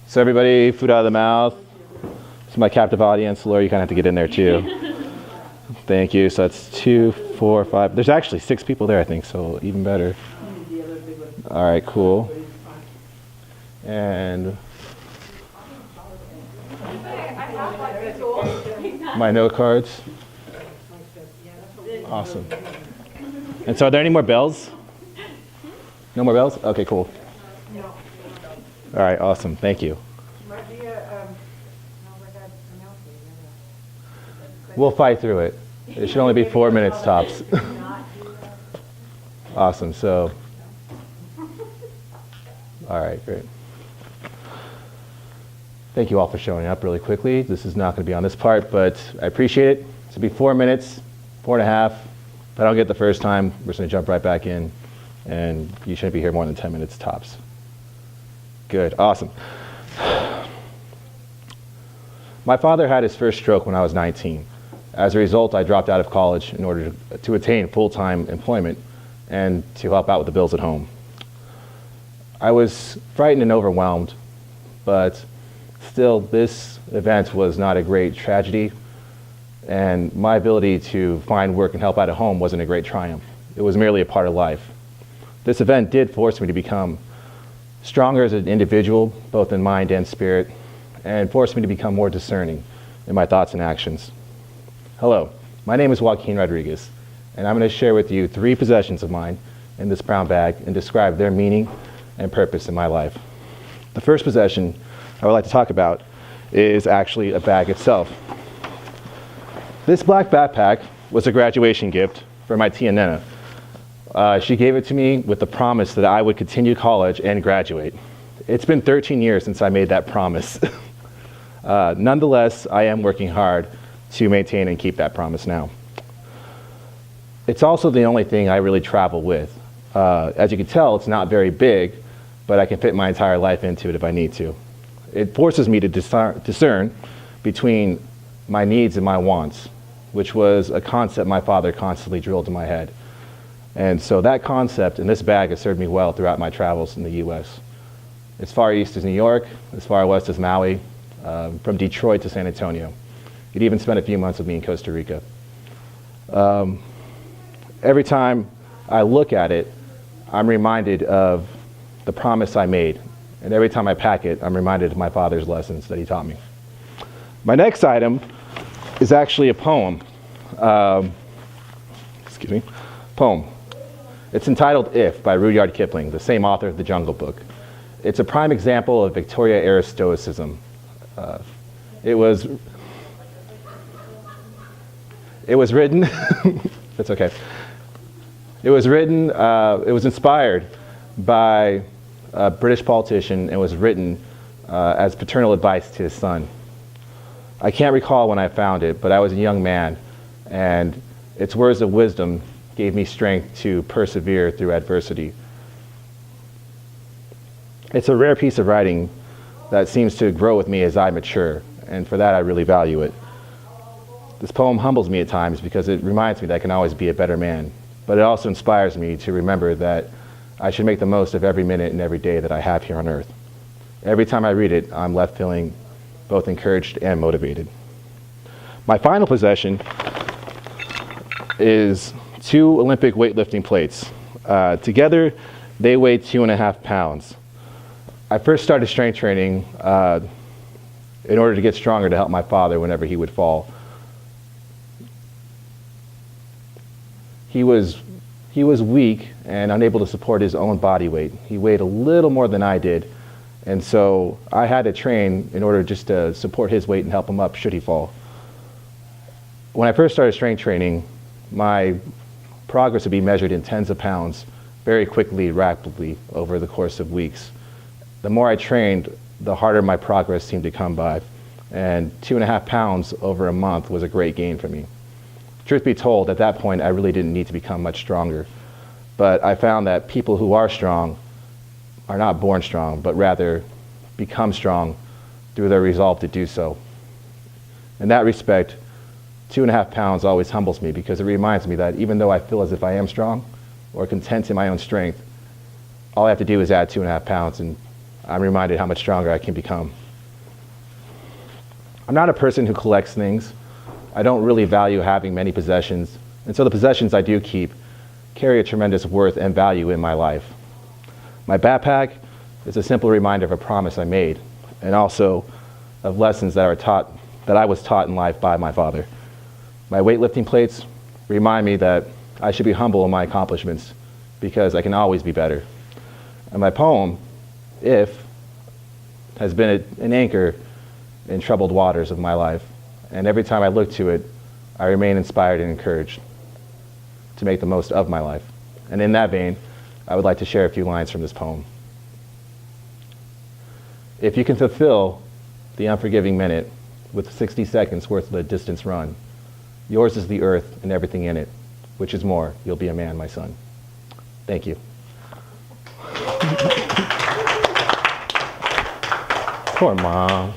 So everybody, food out of the mouth. So my captive audience, Laura, you kind of have to get in there too. Thank you. So that's 2, 4, 5. There's actually 6 people there, I think, so even better. All right, cool. And my note cards. Awesome. And so are there any more bells? No more bells? Okay, cool. All right, awesome. Thank you. We'll fight through it. It should only be 4 minutes tops. Awesome. So, all right, great. Thank you all for showing up really quickly. This is not going to be on this part, but I appreciate it. This will be 4 minutes, 4.5. If I don't get it the first time, we're just going to jump right back in, and you shouldn't be here more than 10 minutes tops. Good, awesome. My father had his first stroke when I was 19. As a result, I dropped out of college in order to attain full-time employment and to help out with the bills at home. I was frightened and overwhelmed, but still, this event was not a great tragedy, and my ability to find work and help out at home wasn't a great triumph. It was merely a part of life. This event did force me to become stronger as an individual, both in mind and spirit, and forced me to become more discerning in my thoughts and actions. Hello, my name is Joaquin Rodriguez, and I'm going to share with you 3 possessions of mine in this brown bag and describe their meaning and purpose in my life. The first possession I would like to talk about is actually a bag itself. This black backpack was a graduation gift for my tia Nena. She gave it to me with the promise that I would continue college and graduate. It's been 13 years since I made that promise. Nonetheless, I am working hard to maintain and keep that promise now. It's also the only thing I really travel with. As you can tell, it's not very big, but I can fit my entire life into it if I need to. It forces me to discern between my needs and my wants, which was a concept my father constantly drilled in my head. And so that concept in this bag has served me well throughout my travels in the US. As far east as New York, as far west as Maui, from Detroit to San Antonio. It even spent a few months with me in Costa Rica. Every time I look at it, I'm reminded of the promise I made. And every time I pack it, I'm reminded of my father's lessons that he taught me. My next item is actually a poem. Poem. It's entitled If by Rudyard Kipling, the same author of The Jungle Book. It's a prime example of Victoria-era Stoicism. It was written, that's okay. It was inspired by a British politician and was written as paternal advice to his son. I can't recall when I found it, but I was a young man, and its words of wisdom gave me strength to persevere through adversity. It's a rare piece of writing that seems to grow with me as I mature, and for that I really value it. This poem humbles me at times because it reminds me that I can always be a better man, but it also inspires me to remember that I should make the most of every minute and every day that I have here on earth. Every time I read it, I'm left feeling both encouraged and motivated. My final possession is 2 Olympic weightlifting plates. Together, they weigh 2.5 pounds. I first started strength training in order to get stronger to help my father whenever he would fall. He was weak and unable to support his own body weight. He weighed a little more than I did, and so I had to train in order just to support his weight and help him up should he fall. When I first started strength training, my progress would be measured in tens of pounds very quickly, rapidly over the course of weeks. The more I trained, the harder my progress seemed to come by, and 2.5 pounds over a month was a great gain for me. Truth be told, at that point, I really didn't need to become much stronger, but I found that people who are strong are not born strong, but rather become strong through their resolve to do so. In that respect, 2.5 pounds always humbles me because it reminds me that even though I feel as if I am strong or content in my own strength, all I have to do is add 2.5 pounds and I'm reminded how much stronger I can become. I'm not a person who collects things. I don't really value having many possessions, and so the possessions I do keep carry a tremendous worth and value in my life. My backpack is a simple reminder of a promise I made, and also of lessons that I was taught in life by my father. My weightlifting plates remind me that I should be humble in my accomplishments because I can always be better. And my poem, If, has been an anchor in troubled waters of my life. And every time I look to it, I remain inspired and encouraged to make the most of my life. And in that vein, I would like to share a few lines from this poem. If you can fulfill the unforgiving minute with 60 seconds worth of the distance run, yours is the earth and everything in it, which is more, you'll be a man, my son. Thank you. Poor mom.